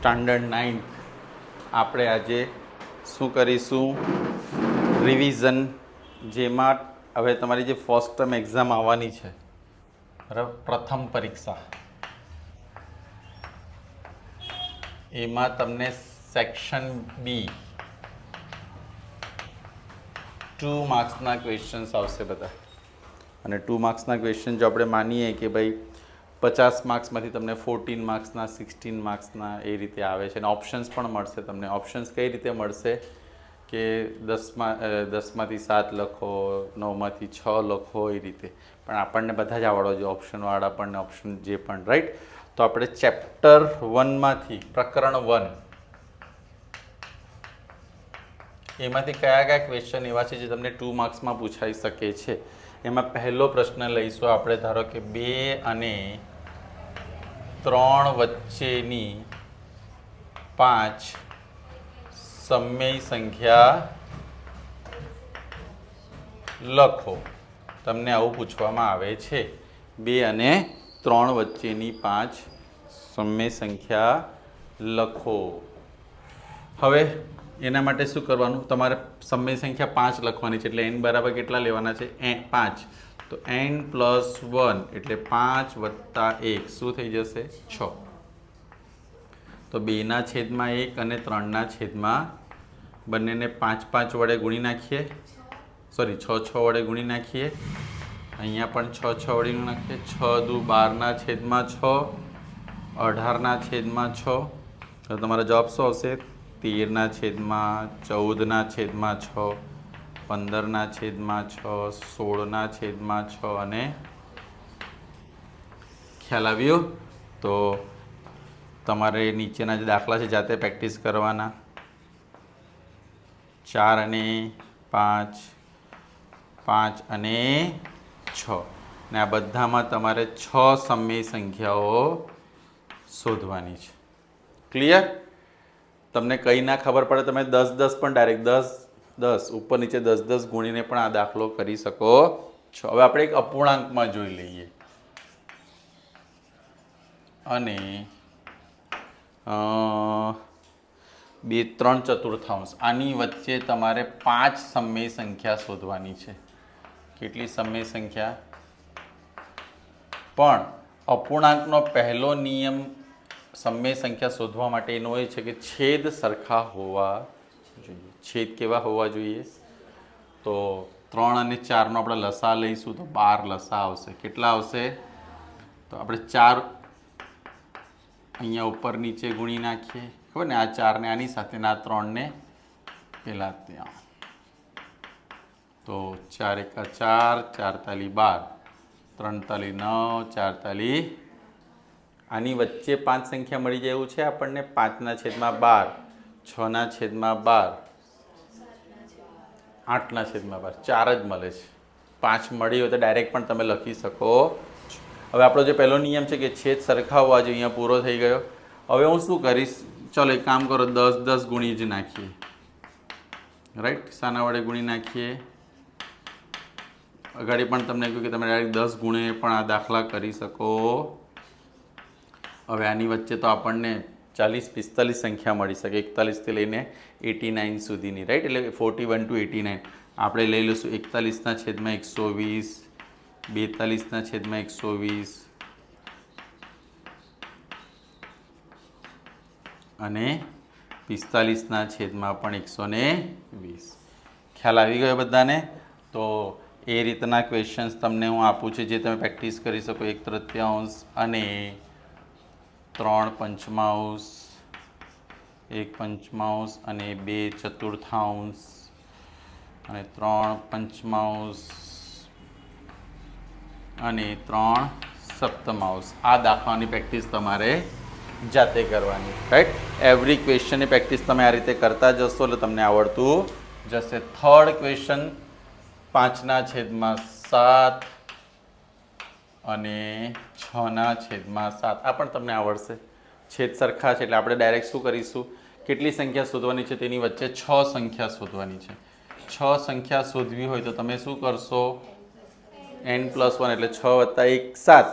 Standard 9 આપણે આજે શું કરીશું? રિવિઝન, જેમાં હવે તમારી જે ફર્સ્ટ ટર્મ એક્ઝામ આવવાની છે, બરાબર, પ્રથમ પરીક્ષા, એમાં તમને સેક્શન બી 2 માર્ક્સના ક્વેશ્ચન્સ આવશે બધા. અને 2 માર્ક્સના ક્વેશ્ચન જો આપણે માનીએ કે ભાઈ 50 માર્ક્સમાંથી તમને 14 માર્ક્સના, 16 માર્ક્સના એ રીતે આવે છે. અને ઓપ્શન્સ પણ મળશે તમને. ઓપ્શન્સ કઈ રીતે મળશે કે 10માંથી 7 લખો, 9માંથી 6 લખો, એ રીતે. પણ આપણને બધા જ આવડવા જોઈએ, ઓપ્શનવાળા પણ, ઓપ્શન જે પણ, રાઈટ. તો આપણે ચેપ્ટર 1માંથી પ્રકરણ 1 એમાંથી કયા કયા ક્વેશ્ચન એવા છે જે તમને 2 માર્ક્સમાં પૂછાઈ શકે છે. એમાં પહેલો પ્રશ્ન લઈશું આપણે. ધારો કે 2 અને 3 વચ્ચેની 5 સમય સંખ્યા લખો. તમને આવું પૂછવામાં આવે છે. 2 અને 3 વચ્ચેની 5 સમય સંખ્યા લખો. હવે એના માટે શું કરવાનું? તમારે સમય સંખ્યા 5 લખવાની છે. એટલે n બરાબર કેટલા લેવાના છે? 5. તો n + 1 એટલે 5 + 1 શું થઈ જશે? 6. તો 2ના છેદમાં 1 અને 3ના છેદમાં બંનેને 5 5 વડે ગુણી નાખીએ. સોરી, 6 6 વડે ગુણી નાખીએ. અહીંયા પણ 6 6 વડે ગુણી નાખીએ. 6 દુ 12ના છેદમાં 6, 18ના છેદમાં 6. તો તમારો જવાબ શું આવશે? 13ના છેદમાં 14ના છેદમાં 6, 15ના છેદમાં 6, 16ના છેદમાં 6. અને ખ્યાલ આવ્યો? તો તમારે નીચેના જે દાખલા છે જાતે પ્રેક્ટિસ કરવાના. 4 અને 5, 5 અને 6. ને આ બધામાં તમારે 6 સમય સંખ્યાઓ શોધવાની છે. ક્લિયર? તમને કંઈ ના ખબર પડે તમે 10 10 પણ ડાયરેક્ટ 10 10 ઉપર નીચે 10 10 ગુણીને પણ આ દાખલો કરી શકો છો. હવે આપણે એક અપૂર્ણાંકમાં જોઈ લઈએ. અને 2 3 ચતુર્થાંશ, આની વચ્ચે તમારે 5 સમય સંખ્યા શોધવાની છે. કેટલી સમય સંખ્યા? પણ અપૂર્ણાંકનો પહેલો નિયમ સમય સંખ્યા શોધવા માટે એનો એ છે કે છેદ સરખા હોવા જોઈએ. છેદ કેવા હોવા જોઈએ? તો 3 અને 4નો આપણે લસા લઈશું તો 12 લસા આવશે. કેટલા આવશે? તો આપણે 4 અહીંયા ઉપર નીચે ગુણી નાખીએ. ખબર ને, આ 4ને આની સાથે, આ 3ને પેલા ત્યાં. તો 4 એકા 4, 4 તાલી 12, 3 તાલી 9, 4 તાલી. આની વચ્ચે 5 સંખ્યા મળી જાય એવું છે આપણને. 5ના છેદમાં 12, 6ના છેદમાં 12, 8ના છેદમાં 12, 4 જ મળે છે. 5 મળી હોય તો ડાયરેક્ટ પણ તમે લખી શકો છો. હવે આપણો જે પહેલો નિયમ છે કે છેદ સરખા હોવા જોઈએ, અહીંયા પૂરો થઈ ગયો. હવે હું શું કરીશ? ચલો એક કામ કરો, 10 10 ગુણી જ નાખીએ. રાઈટ? શાના વડે ગુણી નાખીએ? અગાડી પણ તમને કહ્યું કે તમે ડાયરેક્ટ 10 ગુણે પણ આ દાખલા કરી શકો. હવે આની વચ્ચે તો આપણને 40 45 સંખ્યા મળી શકે, 41થી લઈને 89 સુધીની, રાઈટ? એટલે 41 to 89. આપણે લઈ લઈશું 41ના છેદમાં 120, 42ના છેદમાં 120 અને 45ના છેદમાં પણ 120. ખ્યાલ આવી ગયો બધાને? તો એ રીતના ક્વેશ્ચન્સ તમને હું આપું છું જે તમે પ્રેક્ટિસ કરી શકો. 1/3 અને 3 પંચમાંશ, 1 પંચમાંશ અને 2 ચતુર્થાંશ અને 3 પંચમાંશ અને 3 સપ્તમાંશ. આ દાખલાની પ્રેક્ટિસ તમારે જાતે કરવાની, રાઈટ? એવરી ક્વેશ્ચનની પ્રેક્ટિસ તમે આ રીતે કરતા જશો એટલે તમને આવડતું જશે. થર્ડ ક્વેશ્ચન 5ના છેદમાં 7 અને 6ના છેદમાં 7. આ પણ તમને આવડશે. છેદ સરખા છે એટલે આપણે ડાયરેક્ટ શું કરીશું? કેટલી સંખ્યા શોધવાની છે? તેની વચ્ચે 6 સંખ્યા શોધવાની છે. 6 સંખ્યા શોધવી હોય તો તમે શું કરશો? n + 1 એટલે 6 + 1 7.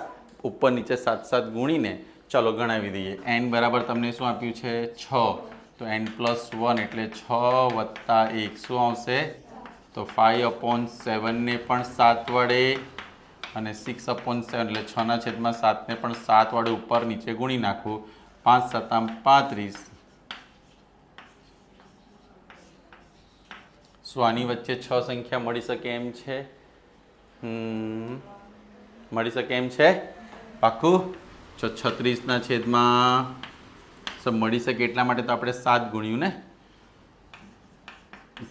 ઉપર નીચે 7 7 ગુણીને ચલો ગણાવી દઈએ. n બરાબર તમને શું આપ્યું છે 6, તો n+1 એટલે 6 વત્તા 1 શું આવશે તો 5/7 ને પણ 7 વડે અને 6/7 એટલે 6/7 ને પણ 7 વડે ઉપર નીચે ગુણી નાખવું. 5 × 7 = 35. શું આની વચ્ચે 6 સંખ્યા મળી શકે એમ છે? મળી શકે એમ છે? પાક્કું? 36/છેદમાં મળી શકે એટલા માટે તો આપણે 7 ગુણ્યું ને.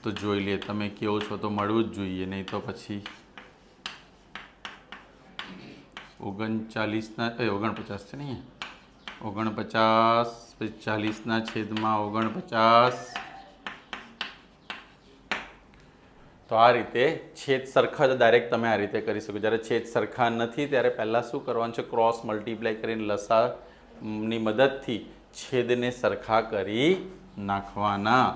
તો જોઈ લે તમે કેવો છો તો મળવું જ જોઈએ, નહીં તો પછી 49 છે ને 49 પછી 40/49. તો આ રીતે છેદ સરખા તો ડાયરેક્ટ તમે આ રીતે કરી શકો. જ્યારે છેદ સરખા નથી ત્યારે પહેલાં શું કરવાનું છે, ક્રોસ મલ્ટીપ્લાય કરીને લસાની મદદથી છેદને સરખા કરી નાખવાના.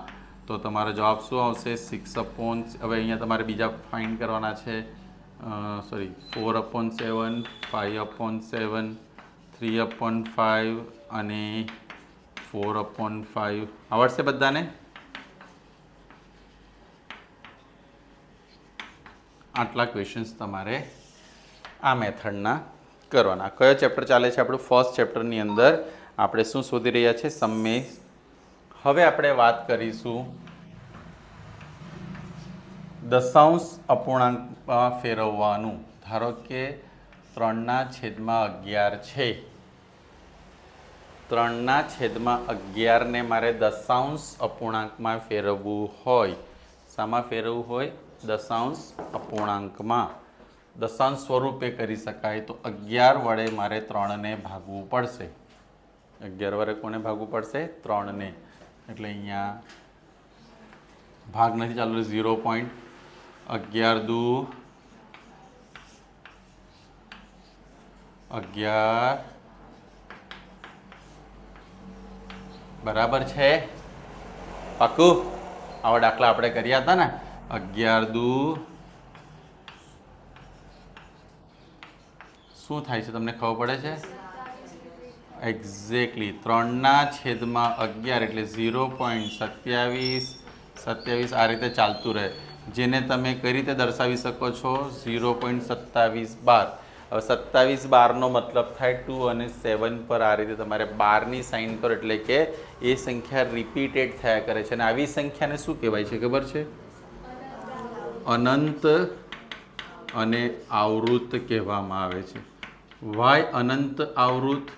તો તમારો જવાબ શું આવશે 6/, હવે અહીંયા તમારે બીજા ફાઇન્ડ કરવાના છે. 4/7, 5/7, 3/5 અને 4/5. આવડશે બધાને? આટલા ક્વેશ્ચન્સ તમારે આ મેથડના કરવાના. કયો ચેપ્ટર ચાલે છે આપણું? ફર્સ્ટ ચેપ્ટરની અંદર આપણે શું શોધી રહ્યા છે? સમમેય. હવે આપણે વાત કરીશું દશાંશ અપૂર્ણાંકમાં ફેરવવાનું. ધારો કે 3/11 છે. 3/11 ને મારે દશાંશ અપૂર્ણાંકમાં ફેરવવું હોય. શામાં ફેરવવું હોય? દશાંશ અપૂર્ણાંકમાં. દશાંશ સ્વરૂપે કરી શકાય તો 11 વડે મારે 3 ને ભાગવું પડશે. 11 વડે કોને ભાગવું પડશે? 3 ને. એટલે અહીંયા ભાગ નથી ચાલુ, 0. 11 દુ 11 બરાબર છે. પાક્કું? આવા દાખલા આપણે કર્યા હતા ને. 11 દુ શું થાય છે તમને ખબર પડે છે? એક્ઝેક્ટલી 3/11 એટલે 0.27 આ રીતે ચાલતું રહે, જેને તમે કઈ રીતે દર્શાવી શકો છો? 0.2712. હવે 27/12 મતલબ થાય 2 અને 7 પર આ રીતે તમારે 12ની સાઇન કરો એટલે કે એ સંખ્યા રિપીટેડ થયા કરે છે. અને આવી સંખ્યાને શું કહેવાય છે ખબર છે? અનંત અને આવૃત કહેવામાં આવે છે. વાય અનંત આવૃત?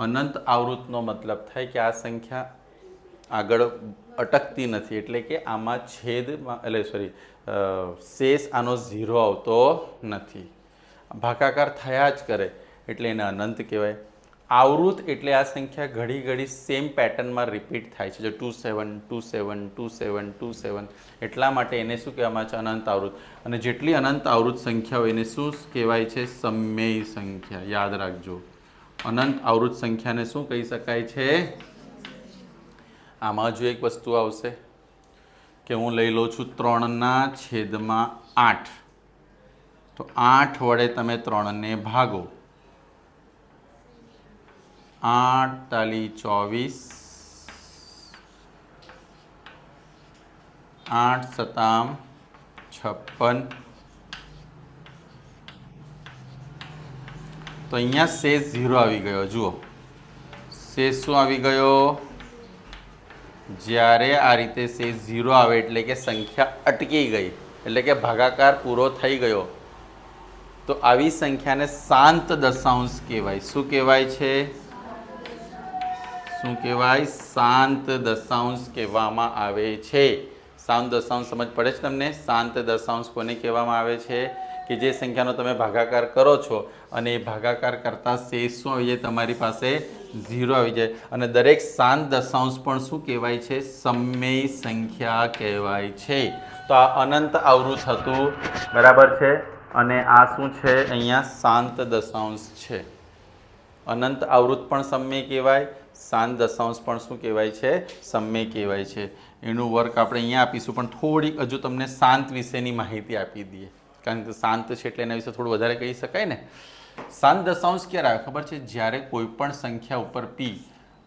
અનંત આવૃતનો મતલબ થાય કે આ સંખ્યા આગળ અટકતી નથી, એટલે કે આમાં શેષ આનો 0 આવતો નથી, ભાગાકાર થયા જ કરે એટલે એને અનંત કહેવાય. આવૃત એટલે આ સંખ્યા ઘડી ઘડી સેમ પેટર્નમાં રિપીટ થાય છે, જો 2 7 2 7 2 7 2 7, એટલા માટે એને શું કહેવામાં છે? અનંત આવૃત. અને જેટલી અનંત આવૃત સંખ્યા હોય એને શું કહેવાય છે? સમમેય સંખ્યા. યાદ રાખજો, અનંત આવૃત સંખ્યાને શું કહી શકાય છે? આમાં જો એક વસ્તુ આવશે કે હું લઈ લઉં છું 3/8, તો 8 વડે તમે 3 ને ભાગો. 8 તાલી 24, 8 સતામ 56. તો અહીંયા શેષ 0 આવી ગયો. જુઓ શેષ શું આવી ગયો? જ્યારે આ રીતે શેષ 0 આવે એટલે કે સંખ્યા અટકી ગઈ, એટલે કે ભાગાકાર પૂરો થઈ ગયો. તો આવી સંખ્યાને શાંત દશાંશ કહેવાય. શું કહેવાય છે? શું કહેવાય? શાંત દશાંશ કહેવામાં આવે છે. શાંત દશાંશ સમજ પડે છે તમને? શાંત દશાંશ કોને કહેવામાં આવે છે? કે જે સંખ્યાનો તમે ભાગાકાર કરો છો અને એ ભાગાકાર કરતાં શેષ શું આવી જાય? તમારી પાસે 0 આવી જાય. અને દરેક શાંત દશાંશ પણ શું કહેવાય છે? સમમેય સંખ્યા કહેવાય છે. તો આ અનંત આવૃત હતું, બરાબર છે. અને આ શું છે? અહીંયા શાંત દશાંશ છે. અનંત આવૃત પણ સમમેય કહેવાય, શાંત દશાંશ પણ શું કહેવાય છે? સમમેય કહેવાય છે. એનું વર્ક આપણે અહીંયા આપીશું, પણ થોડીક હજુ તમને શાંત વિશેની માહિતી આપી દઈએ, કારણ કે શાંત છે એટલે એના વિશે થોડું વધારે કહી શકાય ને. શાંત દશાંશ ક્યારે આવે ખબર છે? જ્યારે કોઈ પણ સંખ્યા ઉપર p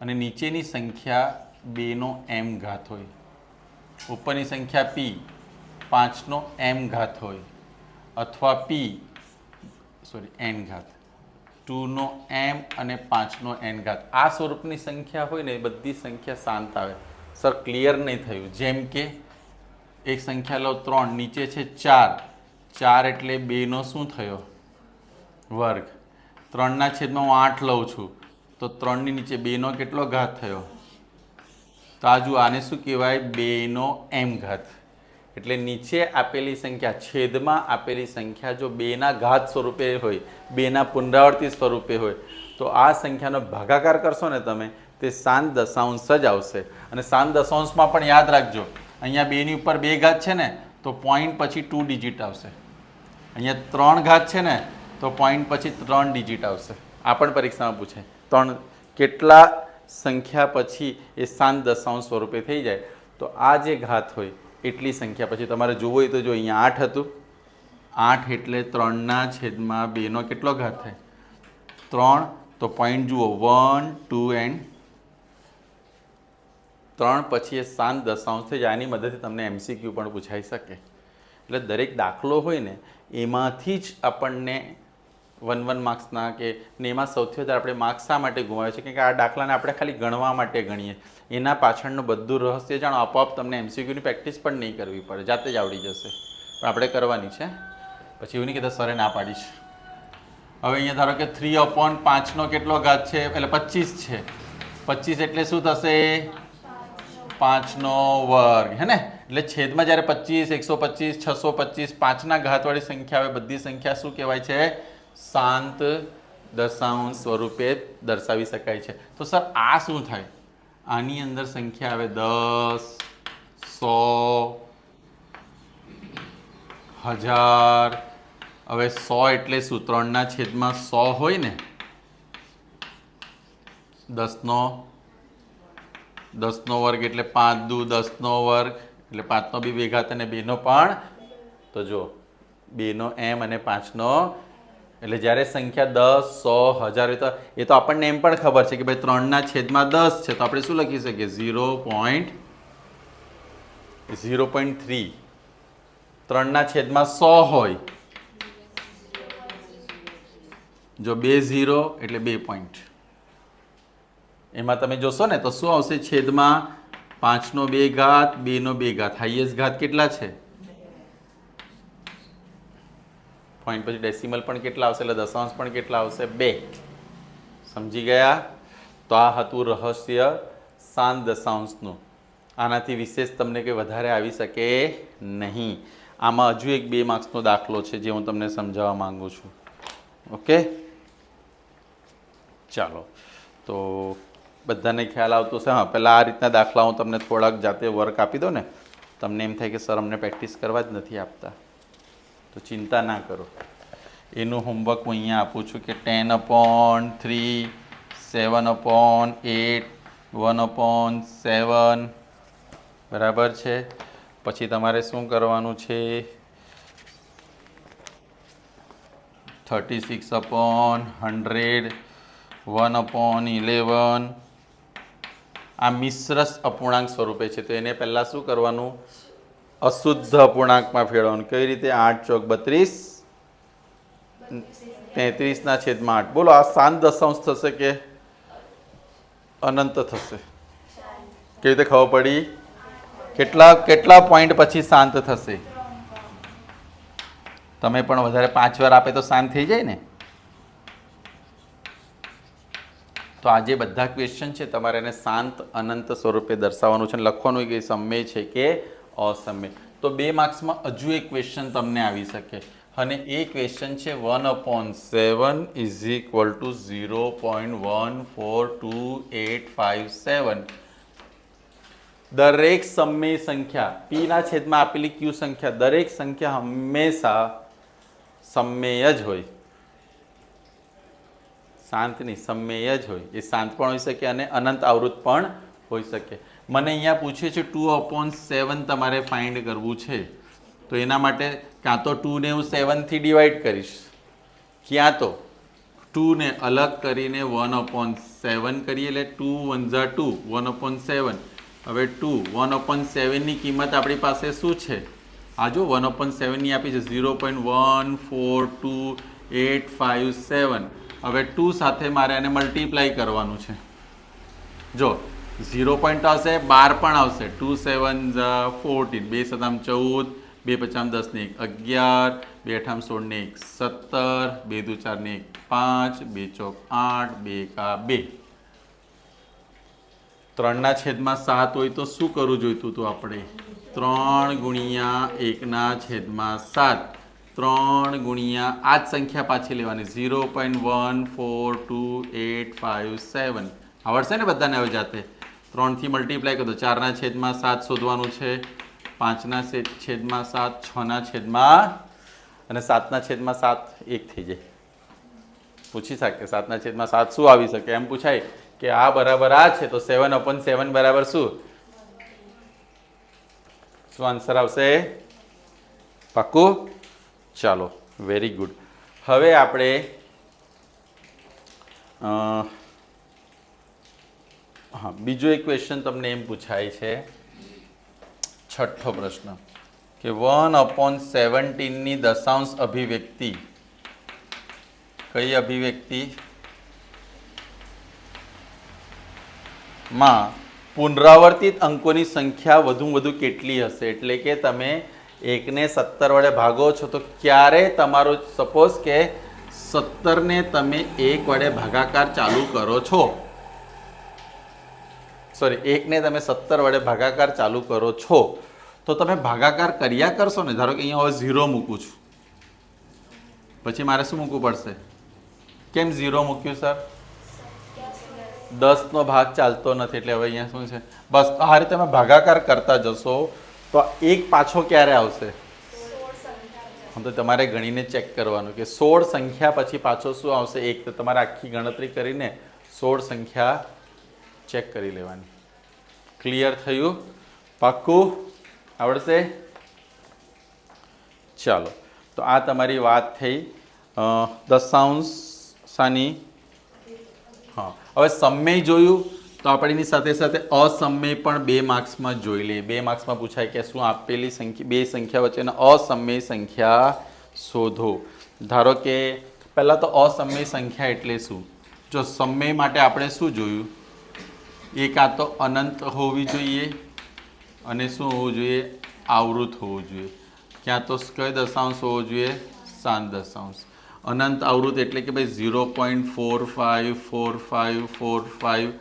અને નીચેની સંખ્યા 2 નો m ઘાત હોય, ઉપરની સંખ્યા p 5 નો m ઘાત હોય, અથવા n ઘાત 2 નો m અને 5 નો n ઘાત, આ સ્વરૂપની સંખ્યા હોય ને એ બધી સંખ્યા શાંત આવે. સર ક્લિયર નહીં થયું. જેમ કે એક સંખ્યા લો 3, નીચે છે 4, 4 એટલે 2 નો શું થયો? વર્ગ. 3 છેદમાં હું 8 લઉં છું તો 3 ની નીચે 2 નો કેટલો ઘાત થયો? તો આ જુઓ, આને શું કહેવાય? 2 નો m ઘાત. એટલે નીચે આપેલી સંખ્યા, છેદમાં આપેલી સંખ્યા જો 2 ના ઘાત સ્વરૂપે હોય, 2 ના પુનરાવર્તિત સ્વરૂપે હોય, તો આ સંખ્યાનો ભાગાકાર કરશો ને તમે, તે શાંત દશાંશ જ આવશે. અને શાંત દશાંશમાં પણ યાદ રાખજો, અહીંયા 2 ની ઉપર 2 ઘાત છે ને તો પોઈન્ટ પછી 2 ડિજિટ આવશે. અહીંયા 3 ઘાત છે ને તો પોઈન્ટ પછી 3 ડિજિટ આવશે. આ પણ પરીક્ષામાં પૂછે. 3 કેટલા સંખ્યા પછી એ શાંત દશાંશ સ્વરૂપે થઈ જાય, તો આ જે ઘાત હોય એટલી સંખ્યા પછી તમારે જોવું હોય તો જો અહીંયા 8 હતું, 8 એટલે 3/2 નો કેટલો ઘાત થાય? 3. તો પોઈન્ટ જુઓ 1, 2 and 3 પછી એ શાંત દશાંશ થઈ જાય. આની મદદથી તમને MCQ પણ પૂછાઈ શકે. એટલે દરેક દાખલો હોય ને એમાંથી જ આપણને 1 માર્ક્સના કે ને એમાં સૌથી વધારે આપણે માર્ક્સ શા માટે ગુમાવે છે? કે આ દાખલાને આપણે ખાલી ગણવા માટે ગણીએ. એના પાછળનું બધું રહસ્ય જાણો, આપોઆપ તમને MCQની પ્રેક્ટિસ પણ નહીં કરવી પડે, જાતે જ આવડી જશે. પણ આપણે કરવાની છે. પછી એવું નહીં કહેતા સરે ના પાડીશ. હવે અહીંયા ધારો કે 3/5 નો કેટલો ઘાત છે? એટલે 25 છે. 25 એટલે શું થશે? 5 નો વર્ગ, હે ને? એટલે છેદમાં જ્યારે 25, 125, 625, 5 ના ઘાતવાળી સંખ્યા આવે, બધી સંખ્યા શું કહેવાય છે? શાંત દશાંશ સ્વરૂપે દર્શાવી શકાય છે. તો સર આ શું થાય? આની અંદર સંખ્યા આવે 10, 100, 1000. હવે 100 એટલે શું? 3/100 હોય ને, 10 નો વર્ગ એટલે 5 દુ 10 નો વર્ગ એટલે 5 નો બી 2 ઘાત અને 2 નો પણ. તો જો 2 નો m અને 5 નો, એટલે જ્યારે સંખ્યા 10, 100, 1000 હોય તો એ તો આપણને એમ પણ ખબર છે કે ભાઈ 3/10 છે, તો આપણે શું લખી શકીએ? 0.3. 3/100 હોય, જો 2 0 એટલે 2 પોઈન્ટ. એમાં તમે જોશો ને તો શું આવશે? છેદમાં 5 નો 2 ઘાત, 2 નો 2 ઘાત. હાઈએસ્ટ ઘાત કેટલા છે? પોઈન્ટ પછી ડેસિમલ પણ કેટલા આવશે? એટલે દશાંશ પણ કેટલા આવશે? 2. સમજી ગયા? તો આ હતું રહસ્ય શાંત દશાંશનું. આનાથી વિશેષ તમને કંઈ વધારે આવી શકે નહીં. આમાં હજુ એક 2 માર્ક્સનો દાખલો છે જે હું તમને સમજાવવા માંગુ છું. ઓકે, ચાલો. તો બધાને ખ્યાલ આવતો છે? હા, પહેલાં આ રીતના દાખલા હું તમને થોડાક જાતે વર્ક આપી દઉં ને, તમને એમ થાય કે સર અમને પ્રેક્ટિસ કરવા જ નથી આપતા, તો ચિંતા ના કરો. એનું હોમવર્ક હું અહીંયા આપું છું કે 10/3, 7/8, 1/7, બરાબર છે. પછી તમારે શું કરવાનું છે? 36/100, 1/11. આ મિશ્ર અપૂર્ણાંક સ્વરૂપે છે, તો એને પહેલાં શું કરવાનું? અશુદ્ધ અપૂર્ણાંકમાં ફેરવવાનું. કઈ રીતે? 8 ચોક 32, 33/8. બોલો, આ શાંત દશાંશ થશે કે અનંત થશે? કેવી રીતે ખબર પડી? કેટલા પોઈન્ટ પછી શાંત થશે? તમે પણ વધારે 5 વાર આપે તો શાંત થઈ જાય ને. તો આ જે બધા ક્વેશ્ચન છે તમારે એને શાંત અનંત સ્વરૂપે દર્શાવવાનું છે. લખવાનું કે સમય છે કે અસમય. તો 2 માર્ક્સમાં હજુ એક ક્વેશ્ચન તમને આવી શકે, અને એ ક્વેશ્ચન છે 1/7 ઇઝ ઇક્વલ ટુ 0.142857. દરેક સમય સંખ્યા p ના છેદમાં આપેલી q સંખ્યા, દરેક સંખ્યા હંમેશા સમય જ હોય. શાંત નહીં, સમય જ હોય. એ શાંત પણ હોઈ શકે અને અનંત આવૃત પણ હોઈ શકે. મને અહીંયા પૂછે છે 2/7 તમારે ફાઇન્ડ કરવું છે, તો એના માટે કાં તો 2 ને હું 7 થી ડિવાઈડ કરીશ, ક્યાં તો 2 ને અલગ કરીને 1/7 કરીએ એટલે 2 1 ઝા 2 1/7. હવે 2 1/7 ની કિંમત આપણી પાસે શું છે? આ જો 1/7 ની આપી છે 0.142857. હવે 2 સાથે મારે આને મલ્ટીપ્લાય કરવાનું છે. જો 0 પોઈન્ટ આવશે, 12 પણ આવશે. 2 7 ઝા 14, 2 7 14, 2 5 10 ને 1 11, 2 8 16 ને 1 17, 2 2 4 ને 1 5, 2 ચોક 8, 2 એકા 2. 3/7 હોય તો શું કરવું જોઈતું હતું આપણે? 3 ગુણ્યા 1/7. 3 ગુણ્યા આ જ સંખ્યા પાછી લેવાની 0.142857. આવડશે ને બધાને હવે જાતે? 3 થી મલ્ટીપ્લાય કરો તો 4/7 શોધવાનું છે, 5/7, 6/7 અને 7/7 1 થઈ જાય. પૂછી શકે 7/7 શું આવી શકે? એમ પૂછાય કે આ બરાબર આ છે તો 7/7 બરાબર શું આન્સર આવશે? પાક્કું? ચાલો, વેરી ગુડ. હવે આપણે હા, બીજો એક ક્વેશ્ચન તમને એમ પૂછાય છે, છઠ્ઠો પ્રશ્ન કે 1/17 ની દશાંશ અભિવ્યક્તિ. કઈ અભિવ્યક્તિ માં પુનરાવર્તિત અંકોની સંખ્યા વધુ કેટલી હશે? એટલે કે તમે 1 ને 17 વડે ભાગો છો તો ક્યારે તમારો સપોઝ કે 17 ને તમે 1 વડે ભાગાકાર ચાલુ કરો છો, સોરી 1 ને તમે 17 વડે ભાગાકાર ચાલુ કરો છો તો તમે ભાગાકાર કર્યા કરશો ને. ધારો કે અહીંયા હવે 0 મૂકું છું, પછી મારે શું મૂકવું પડશે? કેમ 0 મૂક્યું સર? 10 નો ભાગ ચાલતો નથી એટલે હવે અહીંયા શું છે? બસ આ રીતે તમે ભાગાકાર કરતા જશો તો 1 પાછો ક્યારે આવશે? તો તમારે ગણીને ચેક કરવાનું કે 16 સંખ્યા પછી પાછો શું આવશે? 1. તો તમારે આખી ગણતરી કરીને 16 સંખ્યા ચેક કરી લેવાની. ક્લિયર થયું? પાક્કું? આવડશે? ચાલો, તો આ તમારી વાત થઈ દશાંશ સાની. હા, હવે સમય જોયું તો આપણે એની સાથે સાથે અસમય પણ 2 માર્ક્સમાં જોઈ લઈએ. 2 માર્ક્સમાં પૂછાય કે શું આપેલી સંખ્યા, 2 સંખ્યા વચ્ચેના અસમય સંખ્યા શોધો. ધારો કે પહેલાં તો અસમય સંખ્યા એટલે શું? જો સમય માટે આપણે શું જોયું? એક આ તો અનંત હોવી જોઈએ અને શું હોવું જોઈએ? આવૃત હોવું જોઈએ. ક્યાં તો કઈ દશાંશ હોવો જોઈએ? શાંત દશાંશ. અનંત આવૃત એટલે કે ભાઈ 0.454545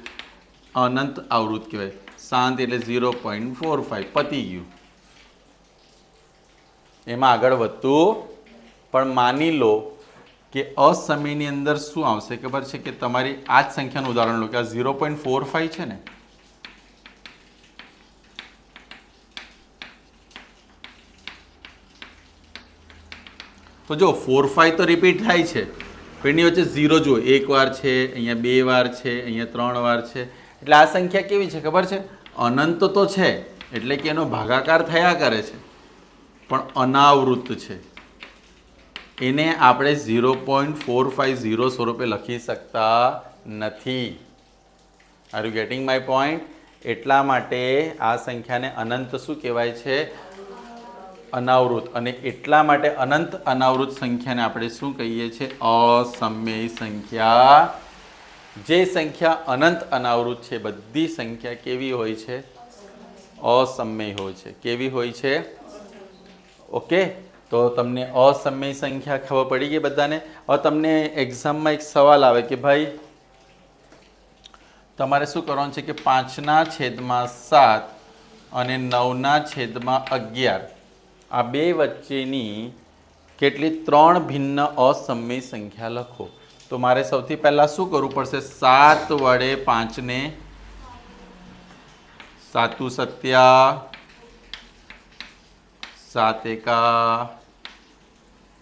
અનંત આવૃત કહેવાય. શાંત એટલે 0.45. પતી ગયું, એમાં આગળ વધતું. પણ માની લો કે અસમયની અંદર શું આવશે ખબર છે? કે તમારી આ જ સંખ્યાનું ઉદાહરણ લો કે આ 0.45 છે ને, તો જો 4 5 તો રિપીટ થાય છે, પણ એની વચ્ચે 0 જો 1 વાર છે, અહીંયા 2 વાર છે, અહીંયા 3 વાર છે. એટલે આ સંખ્યા કેવી છે ખબર છે? અનંત તો છે એટલે કે એનો ભાગાકાર થયા કરે છે પણ અનાવૃત છે. એને આપણે 0.450 સ્વરૂપે લખી શકતા નથી. Are you getting my point? એટલા માટે આ સંખ્યાને અનંત શું કહેવાય છે? અનાવૃત. અને એટલા માટે અનંત અનાવૃત સંખ્યાને આપણે શું કહીએ છીએ? અસમય સંખ્યા. જે સંખ્યા અનંત અનાવૃત છે બધી સંખ્યા કેવી હોય છે? અસમય હોય છે. કેવી હોય છે? ઓકે, તો તમને અસમય સંખ્યા ખબર પડી ગઈ બધાને. હવે તમને એક્ઝામમાં એક સવાલ આવે કે ભાઈ તમારે શું કરવાનું છે કે 5/7 અને 9/11 આ બે વચ્ચેની કેટલી 3 ભિન્ન અસમય સંખ્યા લખો. તો મારે સૌથી પહેલાં શું કરવું પડશે? 7 વડે 5 ને 7 સત્યા 7 એકા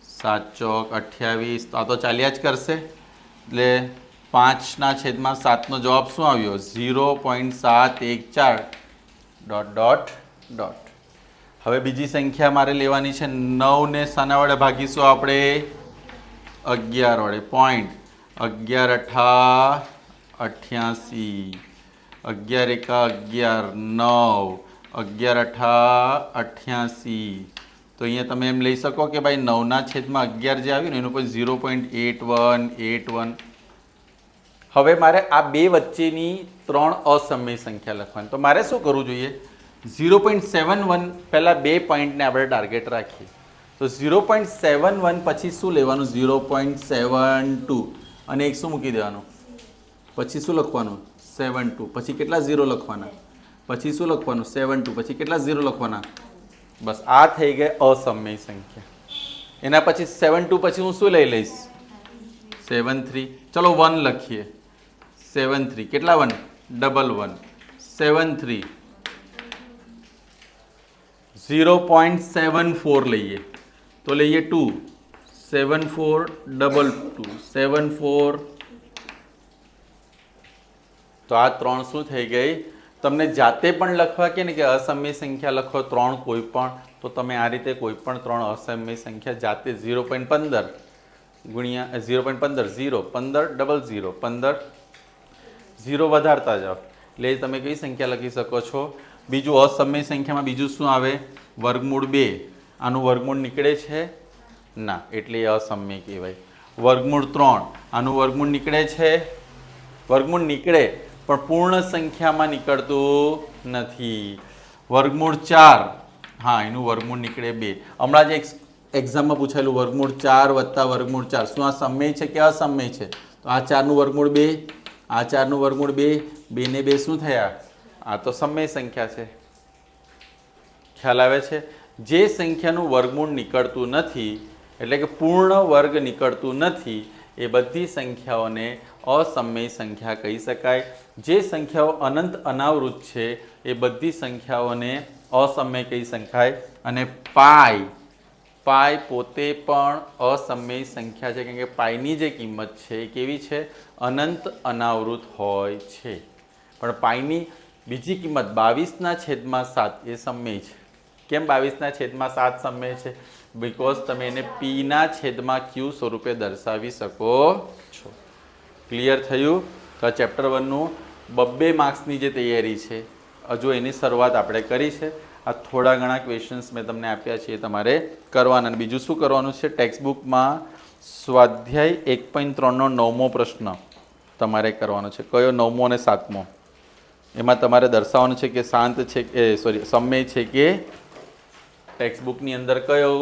7 ચોક 28. તો આ તો ચાલ્યા જ કરશે. એટલે 5/7 નો જવાબ શું આવ્યો? 0.714 ... હવે બીજી સંખ્યા મારે લેવાની છે. 9 ને શાના વડે ભાગીશું આપણે? 11 વડે. પોઈન્ટ. 11 અઠા 88, 11 એકા 11, 9, 11 અઠા 88. તો અહીંયા તમે એમ લઈ શકો કે ભાઈ 9ના છેદમાં 11 જે આવ્યું ને એનું કોઈ 0.8181. હવે મારે આ બે વચ્ચેની ત્રણ અસમય સંખ્યા લખવાની. તો મારે શું કરવું જોઈએ? 0.71 પહેલાં બે પોઈન્ટને આપણે ટાર્ગેટ રાખીએ. તો 0.71 પછી શું લેવાનું? 0.72 અને એક શું મૂકી દેવાનું? પછી શું લખવાનું? 72. પછી કેટલા 0 લખવાના? પછી શું લખવાનું? 72. પછી કેટલા 0 લખવાના? બસ આ થઈ ગઈ અસમય સંખ્યા. એના પછી 72 પછી હું શું લઈ લઈશ? 73. ચલો 1 લખીએ. 73 કેટલા 1? ડબલ 1. 73 0.74 લઈએ તો લઈએ 2. 74 ડબલ 2 74. તો આ ત્રણ શું થઈ ગઈ? તમને જાતે પણ લખવા કે ને કે અસમય સંખ્યા લખો ત્રણ કોઈ પણ, તો તમે આ રીતે કોઈ પણ ત્રણ અસમય સંખ્યા જાતે 0.15 ગુણ્યા 0.15 0 15 ડબલ 0 15 0 વધારતા જાઓ એટલે તમે કઈ સંખ્યા લખી શકો છો? બીજું અસમય સંખ્યામાં બીજું શું આવે? વર્ગમૂળ 2. આનું વર્ગમૂળ નીકળે છે ના, એટલે એ અસમય કહેવાય. વર્ગમૂળ 3 આનું વર્ગમૂળ નીકળે છે? વર્ગમૂળ નીકળે પણ પૂર્ણ સંખ્યામાં નીકળતું નથી. વર્ગમૂળ 4 હા એનું વર્ગમૂળ નીકળે 2. હમણાં જ એક એક્ઝામમાં પૂછાયેલું વર્ગમૂળ 4 વત્તા વર્ગમૂળ 4 શું આ સમય છે કે અસમય છે? તો આ 4નું વર્ગમૂળ 2, આ 4નું વર્ગમૂળ 2, 2 ને 2 શું થયા? આ તો સમય સંખ્યા છે. ખ્યાલ આવે છે? જે સંખ્યાનું વર્ગમૂળ નીકળતું નથી એટલે કે પૂર્ણ વર્ગ નીકળતું નથી એ બધી સંખ્યાઓને અસમય સંખ્યા કહી શકાય. જે સંખ્યાઓ અનંત અનાવૃત છે એ બધી સંખ્યાઓને અસમય કહી શકાય. અને પાઈ પોતે પણ અસમય સંખ્યા છે, કેમ કે પાઈની જે કિંમત છે એ કેવી છે? અનંત અનાવૃત હોય છે. પણ પાઈની બીજી કિંમત 22/7 એ સમય છે. કેમ 22/7 સમય છે? બિકોઝ તમે એને પીના છેદમાં ક્યુ સ્વરૂપે દર્શાવી શકો છો. ક્લિયર થયું? તો આ ચેપ્ટર 1નું 2 માર્ક્સની જે તૈયારી છે હજુ એની શરૂઆત આપણે કરી છે. આ થોડા ઘણા ક્વેશ્ચન્સ મેં તમને આપ્યા છે એ તમારે કરવાના. અને બીજું શું કરવાનું છે? ટેક્સ્ટબુકમાં સ્વાધ્યાય 1.3નો 9મો પ્રશ્ન તમારે કરવાનો છે. કયો? 9મો અને 7મો. એમાં તમારે દર્શાવવાનું છે કે શાંત છે કે સમય છે કે ટેક્સ્ટબુકની અંદર કયો?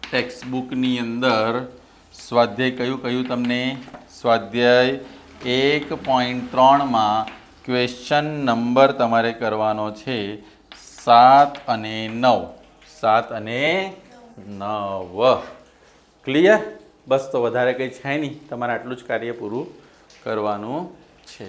ટેક્સ્ટબુકની અંદર સ્વાધ્યાય કયું તમને? સ્વાધ્યાય 1.3માં ક્વેશ્ચન નંબર તમારે કરવાનો છે 7 અને 9. 7 અને 9. ક્લિયર? બસ તો વધારે કંઈ છે નહીં, તમારે આટલું જ કાર્ય પૂરું કરવાનું છે.